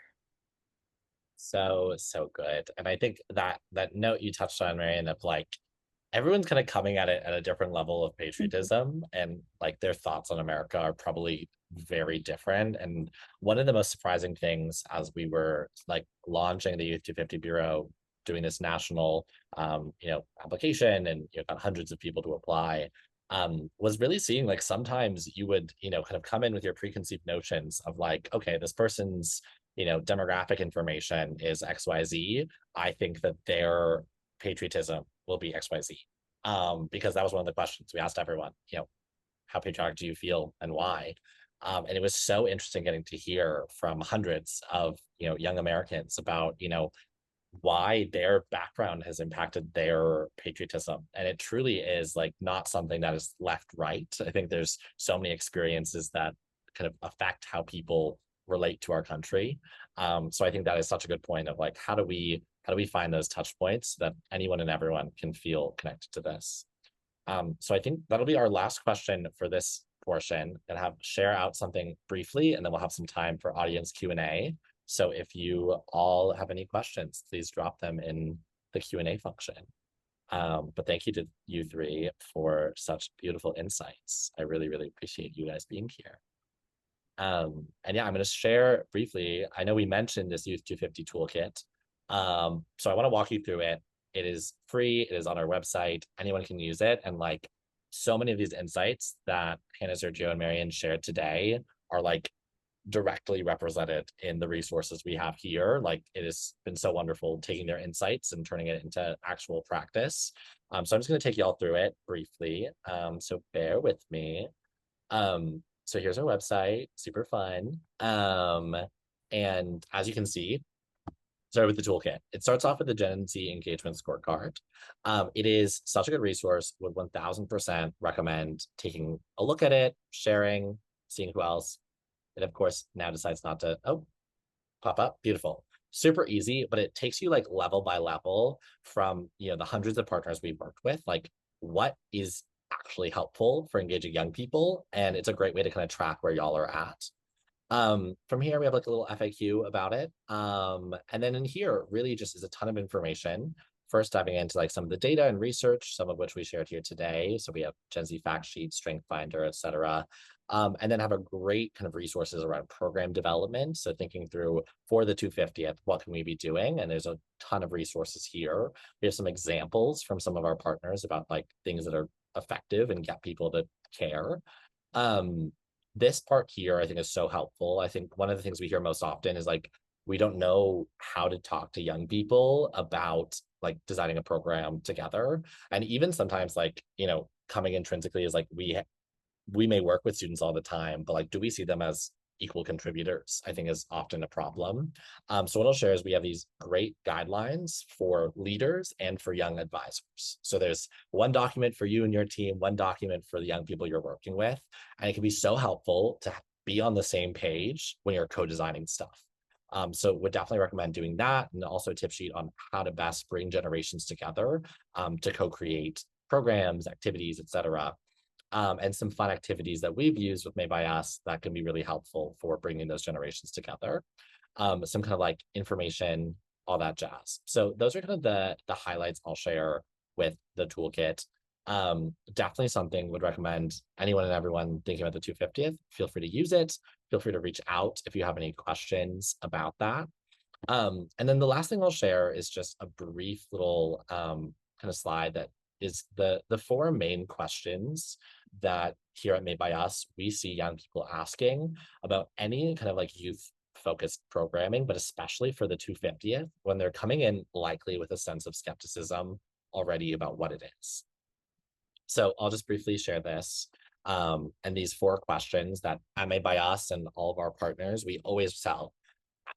So good. And I think that note you touched on, Marion, of like everyone's kind of coming at it at a different level of patriotism, and like their thoughts on America are probably very different. And one of the most surprising things as we were like launching the Youth 250 Bureau, doing this national application, and got hundreds of people to apply, was really seeing like sometimes you would kind of come in with your preconceived notions of like, okay, this person's demographic information is XYZ. I think that their patriotism will be XYZ. Because that was one of the questions we asked everyone, how patriotic do you feel and why? And it was so interesting getting to hear from hundreds of young Americans about why their background has impacted their patriotism. And it truly is like not something that is left right. I think there's so many experiences that kind of affect how people relate to our country. So I think that is such a good point of like, how do we find those touch points that anyone and everyone can feel connected to this? So I think that'll be our last question for this portion, and share out something briefly, and then we'll have some time for audience Q&A. So if you all have any questions, please drop them in the Q&A function. But thank you to you three for such beautiful insights. I really, really appreciate you guys being here. And yeah, I'm going to share briefly. I know we mentioned this Youth 250 toolkit. So I want to walk you through it. It is free. It is on our website. Anyone can use it. And like so many of these insights that Hannah, Sergio, and Marion shared today are like directly represented in the resources we have here. Like it has been so wonderful taking their insights and turning it into actual practice. So I'm just going to take you all through it briefly. So bear with me. So here's our website, super fun. And as you can see, start with the toolkit. It starts off with the Gen Z engagement scorecard. It is such a good resource. Would 1000% recommend taking a look at it, sharing, seeing who else. It of course now decides not to pop up. Beautiful. Super easy, but it takes you like level by level from the hundreds of partners we've worked with, like what is actually helpful for engaging young people. And it's a great way to kind of track where y'all are at. From here, we have like a little FAQ about it. And then in here really just is a ton of information. First diving into like some of the data and research, some of which we shared here today. So we have Gen Z fact sheet, strength finder, etc. And then have a great kind of resources around program development. So thinking through for the 250th, what can we be doing? And there's a ton of resources here. We have some examples from some of our partners about like things that are effective and get people to care. This part here, I think, is so helpful. I think one of the things we hear most often is like, we don't know how to talk to young people about like designing a program together. And even sometimes like, coming intrinsically is like, we may work with students all the time, but like, do we see them as equal contributors? I think is often a problem. So what I'll share is we have these great guidelines for leaders and for young advisors. So there's one document for you and your team, one document for the young people you're working with. And it can be so helpful to be on the same page when you're co-designing stuff. So would definitely recommend doing that, and also a tip sheet on how to best bring generations together to co-create programs, activities, etc. And some fun activities that we've used with Made by Us that can be really helpful for bringing those generations together. Some kind of like information all that jazz. So those are kind of the highlights I'll share with the toolkit. Definitely something would recommend anyone and everyone thinking about the 250th. Feel free to use it. Feel free to reach out if you have any questions about that. And then the last thing I'll share is just a brief little kind of slide that is the four main questions that here at Made by Us, we see young people asking about any kind of like youth focused programming, but especially for the 250th, when they're coming in likely with a sense of skepticism already about what it is. So I'll just briefly share this. And these four questions that at Made by Us and all of our partners, we always tell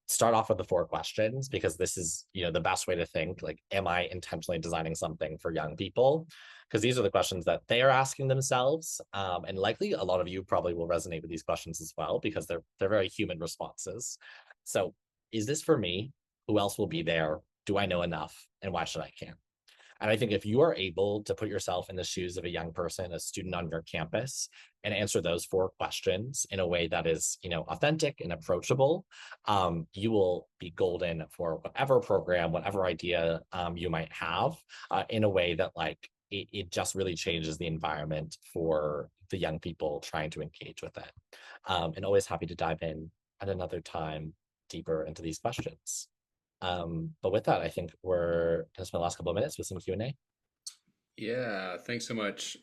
start off with the four questions, because this is, you know, the best way to think, like, am I intentionally designing something for young people? Because these are the questions that they are asking themselves. And likely a lot of you probably will resonate with these questions as well, because they're very human responses. So is this for me? Who else will be there? Do I know enough? And why should I care? And I think if you are able to put yourself in the shoes of a young person, a student on your campus, and answer those four questions in a way that is, you know, authentic and approachable, you will be golden for whatever program, whatever idea you might have, in a way that like it just really changes the environment for the young people trying to engage with it. And always happy to dive in at another time deeper into these questions. But with that, I think we're gonna spend the last couple of minutes with some Q&A. Yeah, thanks so much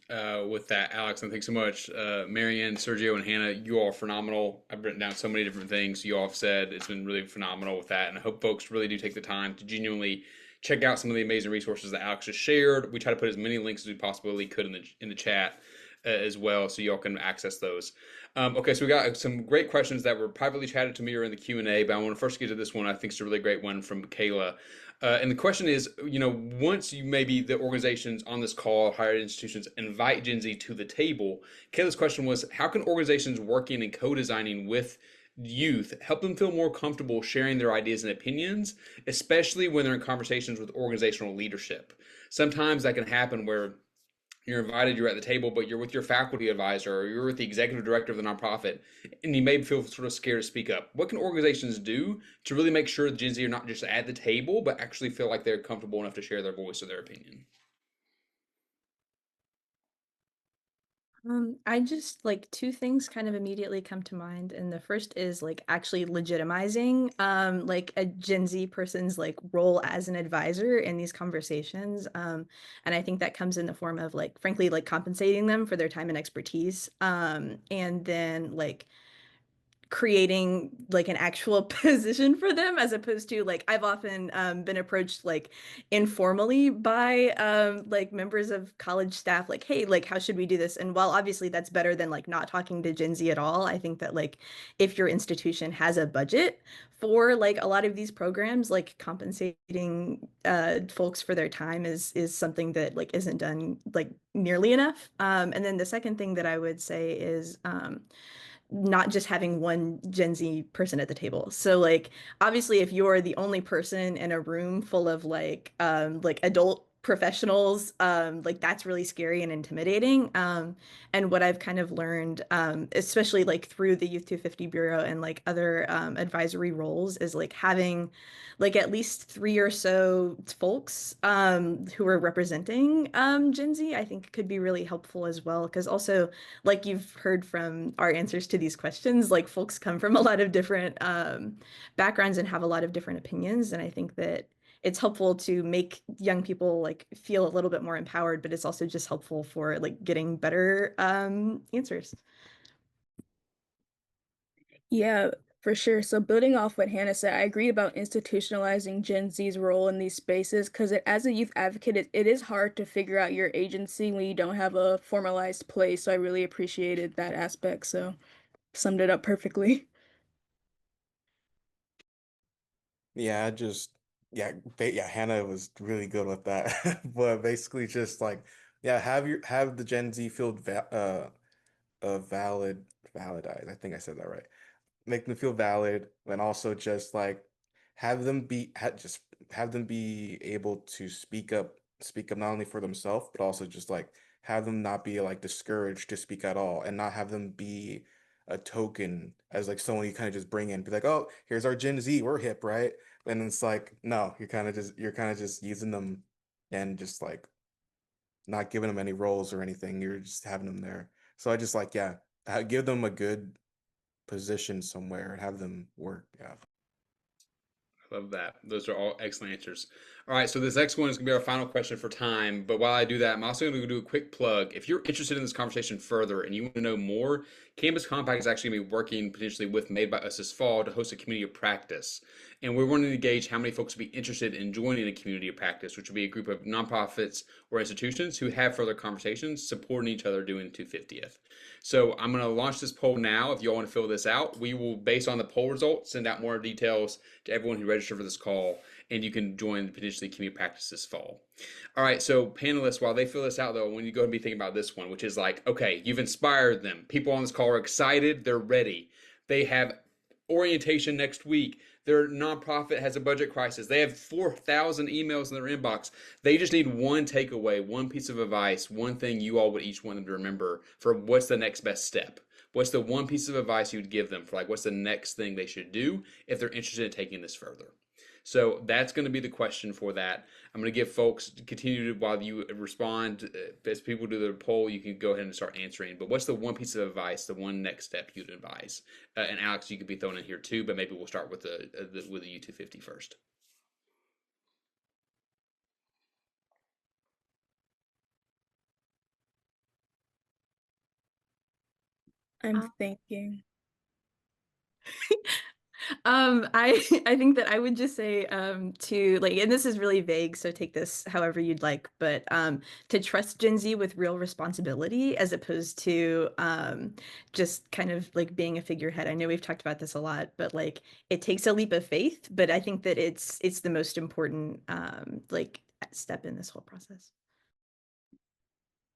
with that, Alex, and thanks so much, Marianne, Sergio, and Hannah. You all are phenomenal. I've written down so many different things you all have said. It's been really phenomenal with that, and I hope folks really do take the time to genuinely check out some of the amazing resources that Alex just shared. We try to put as many links as we possibly could in the chat as well, so y'all can access those. Okay, so we got some great questions that were privately chatted to me or in the Q&A, but I want to first get to this one. I think it's a really great one from Kayla. And the question is, you know, once you maybe the organizations on this call, higher ed institutions, invite Gen Z to the table, Kayla's question was, how can organizations working and co-designing with youth help them feel more comfortable sharing their ideas and opinions, especially when they're in conversations with organizational leadership? Sometimes that can happen where you're invited, you're at the table, but you're with your faculty advisor or you're with the executive director of the nonprofit, and you may feel sort of scared to speak up. What can organizations do to really make sure the Gen Z are not just at the table, but actually feel like they're comfortable enough to share their voice or their opinion? I just like two things kind of immediately come to mind, and the first is like actually legitimizing like a Gen Z person's like role as an advisor in these conversations. And I think that comes in the form of like frankly like compensating them for their time and expertise. And then like creating like an actual position for them as opposed to like I've often been approached like informally by like members of college staff like, hey, like how should we do this? And while obviously that's better than like not talking to Gen Z at all, I think that like if your institution has a budget for like a lot of these programs, like compensating folks for their time is something that like isn't done like nearly enough. And then the second thing that I would say is not just having one Gen Z person at the table. So like obviously if you're the only person in a room full of like adult professionals, like that's really scary and intimidating. And what I've kind of learned, especially like through the Youth 250 Bureau and like other advisory roles, is like having like at least three or so folks who are representing Gen Z, I think could be really helpful as well. Because also like you've heard from our answers to these questions, like folks come from a lot of different backgrounds and have a lot of different opinions. And I think that it's helpful to make young people like feel a little bit more empowered, but it's also just helpful for like getting better answers. Yeah, for sure. So building off what Hannah said, I agree about institutionalizing Gen Z's role in these spaces because as a youth advocate, it is hard to figure out your agency when you don't have a formalized place. So I really appreciated that aspect. So summed it up perfectly. Yeah, yeah, Hannah was really good with that. But basically just like, yeah, have the Gen Z feel validized. I think I said that right. Make them feel valid, and also just like just have them be able to speak up not only for themselves, but also just like have them not be like discouraged to speak at all, and not have them be a token as like someone you kind of just bring in, be like, oh, here's our Gen Z, we're hip, right? And it's like, no, you're kind of just using them and just like not giving them any roles or anything. You're just having them there. So I just like, yeah, give them a good position somewhere and have them work. Yeah. Love that. Those are all excellent answers. All right, so this next one is going to be our final question for time. But while I do that, I'm also going to do a quick plug. If you're interested in this conversation further and you want to know more, Campus Compact is actually going to be working potentially with Made by Us this fall to host a community of practice. And we're wanting to gauge how many folks would be interested in joining a community of practice, which would be a group of nonprofits or institutions who have further conversations supporting each other doing 250th. So I'm going to launch this poll now. If you all want to fill this out, we will, based on the poll results, send out more details to everyone who registered for this call, and you can join potentially community practice this fall. All right, so panelists, while they fill this out, though, when you go and be thinking about this one, which is like, okay, you've inspired them. People on this call are excited. They're ready. They have orientation next week. Their nonprofit has a budget crisis. They have 4,000 emails in their inbox. They just need one takeaway, one piece of advice, one thing you all would each want them to remember for what's the next best step. What's the one piece of advice you'd give them for like what's the next thing they should do if they're interested in taking this further? So that's going to be the question for that. I'm going to give folks continue to, while you respond, as people do the poll, you can go ahead and start answering. But what's the one piece of advice, the one next step you'd advise? And Alex, you could be thrown in here too, but maybe we'll start with the U250 first. I'm Uh, thinking. I think that I would just say to like, and this is really vague, so take this however you'd like, but to trust Gen Z with real responsibility as opposed to just kind of like being a figurehead. I know we've talked about this a lot, but like it takes a leap of faith, but I think that it's the most important like step in this whole process.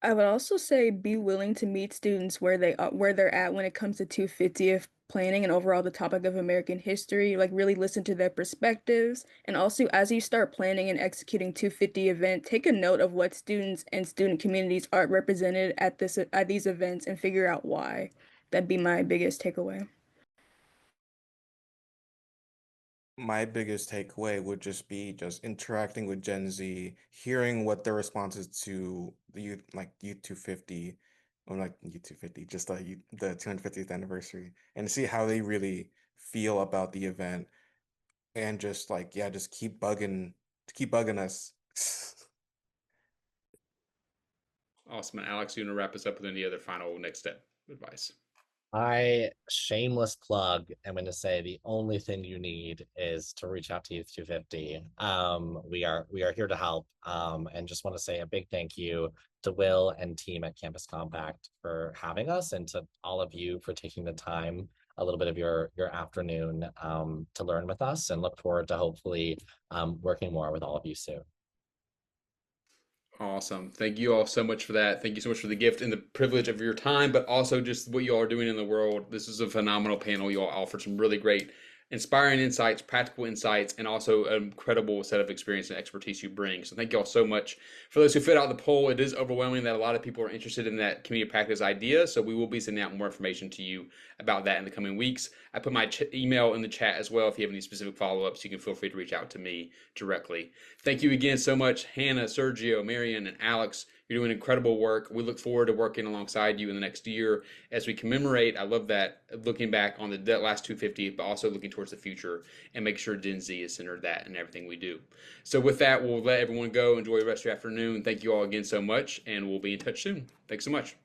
I would also say be willing to meet students where they're at when it comes to 250th planning and overall the topic of American history. Like really listen to their perspectives. And also as you start planning and executing 250 event, take a note of what students and student communities are represented at these events and figure out why. That'd be my biggest takeaway. My biggest takeaway would just be just interacting with Gen Z, hearing what their responses to the Youth 250, or like Youth 250, just the 250th anniversary, and see how they really feel about the event, and just like, yeah, just keep bugging us. Awesome. And Alex, you want to wrap us up with any other final next step advice? I shameless plug. I'm going to say the only thing you need is to reach out to Youth 250. We are here to help, and just want to say a big thank you to Will and team at Campus Compact for having us, and to all of you for taking the time, a little bit of your afternoon, to learn with us, and look forward to hopefully working more with all of you soon. Awesome. Thank you all so much for that. Thank you so much for the gift and the privilege of your time, but also just what you all are doing in the world. This is a phenomenal panel. You all offered some really great, inspiring insights, practical insights, and also an incredible set of experience and expertise you bring. So thank you all so much. For those who fit out the poll, it is overwhelming that a lot of people are interested in that community practice idea. So we will be sending out more information to you about that in the coming weeks. I put my email in the chat as well. If you have any specific follow-ups, you can feel free to reach out to me directly. Thank you again so much, Hannah, Sergio, Marion, and Alex. You're doing incredible work. We look forward to working alongside you in the next year as we commemorate. I love that, looking back on the last 250, but also looking towards the future and make sure Gen Z is centered that in everything we do. So with that, we'll let everyone go. Enjoy the rest of your afternoon. Thank you all again so much, and we'll be in touch soon. Thanks so much.